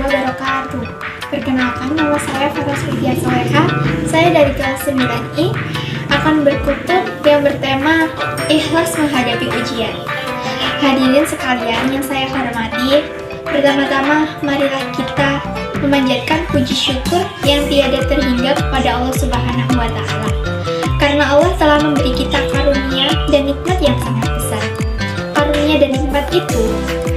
wabarakatuh. Perkenalkan, nama saya Faras Widya Soleha. Saya dari kelas 9I akan berkutub yang bertema Ikhlas Menghadapi Ujian. Hadirin sekalian yang saya hormati, pertama-tama marilah kita memanjatkan puji syukur yang tiada terhingga kepada Allah Subhanahu wa Ta'ala. Karena Allah telah memberi kita karunia dan nikmat yang sangat besar. Karunia dan nikmat itu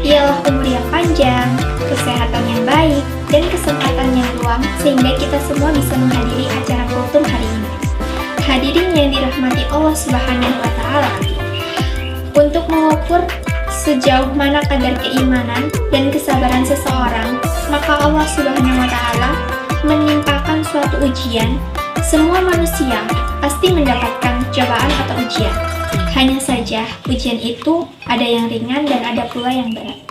ialah umur yang panjang, kesehatan yang baik, dan kesempatan yang luang sehingga kita semua bisa menghadiri acara kultum hari ini. Hadirin yang dirahmati Allah Subhanahu wa Ta'ala, untuk mengukur sejauh mana kadar keimanan dan kesabaran seseorang, maka Allah Subhanahu wa Ta'ala menimpakan suatu ujian. Semua manusia pasti mendapatkan cobaan atau ujian. Hanya saja ujian itu ada yang ringan dan ada pula yang berat.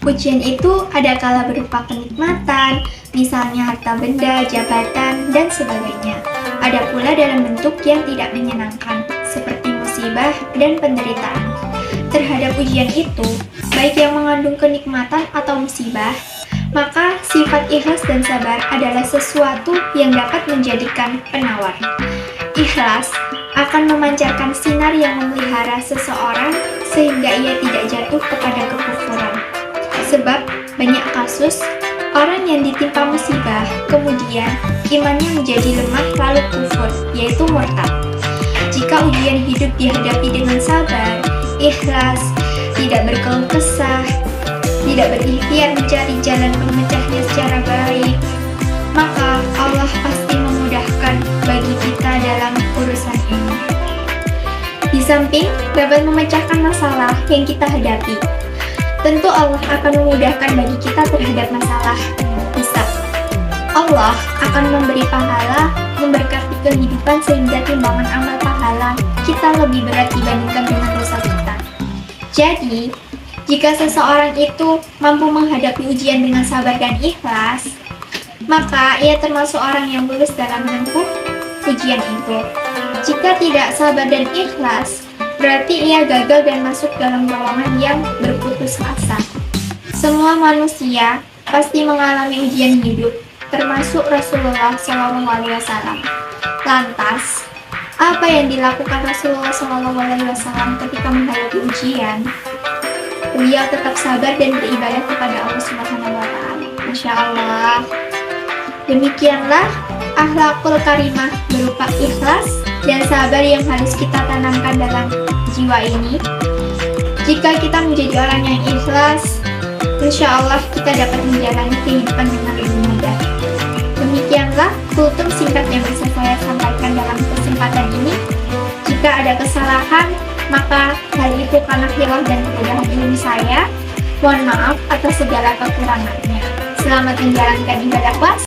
Ujian itu ada kala berupa kenikmatan, misalnya harta benda, jabatan, dan sebagainya. Ada pula dalam bentuk yang tidak menyenangkan, seperti musibah dan penderitaan. Terhadap ujian itu, baik yang mengandung kenikmatan atau musibah, maka sifat ikhlas dan sabar adalah sesuatu yang dapat menjadikan penawar. Ikhlas akan memancarkan sinar yang memelihara seseorang sehingga ia tidak jatuh kepada kekufuran. Sebab banyak kasus orang yang ditimpa musibah kemudian imannya menjadi lemah lalu kufur, yaitu murtad. Jika ujian hidup dihadapi dengan sabar, ikhlas, tidak berkeluh kesah, tidak berikhtiar mencari jalan pemecahnya secara baik, maka Allah pasti memudahkan bagi kita dalam urusan ini. Di samping dapat memecahkan masalah yang kita hadapi, tentu Allah akan memudahkan bagi kita terhadap masalah hisab. Allah akan memberi pahala, memberkati kehidupan sehingga timbangan amal pahala kita lebih berat dibandingkan dengan dosa kita. Jadi, jika seseorang itu mampu menghadapi ujian dengan sabar dan ikhlas, maka ia termasuk orang yang lulus dalam menempuh ujian itu. Jika tidak sabar dan ikhlas, berarti ia gagal dan masuk dalam golongan yang berputus asa. Semua manusia pasti mengalami ujian hidup, termasuk Rasulullah SAW. Lantas, apa yang dilakukan Rasulullah SAW ketika menghadapi ujian? Beliau tetap sabar dan beribadah kepada Allah Subhanahu wa Ta'ala. Masya Allah. Demikianlah akhlakul karimah berupa ikhlas dan sabar yang harus kita tanamkan dalam jiwa ini. Jika kita menjadi orang yang ikhlas, insya Allah kita dapat menjalani kehidupan dengan lebih mudah. Demikianlah kultum singkat yang bisa saya sampaikan dalam kesempatan ini. Jika ada kesalahan, maka hal itu karena khilaf dan kemudahan ilmu saya. Mohon maaf atas segala kekurangannya. Selamat menjalankan ibadah puasa.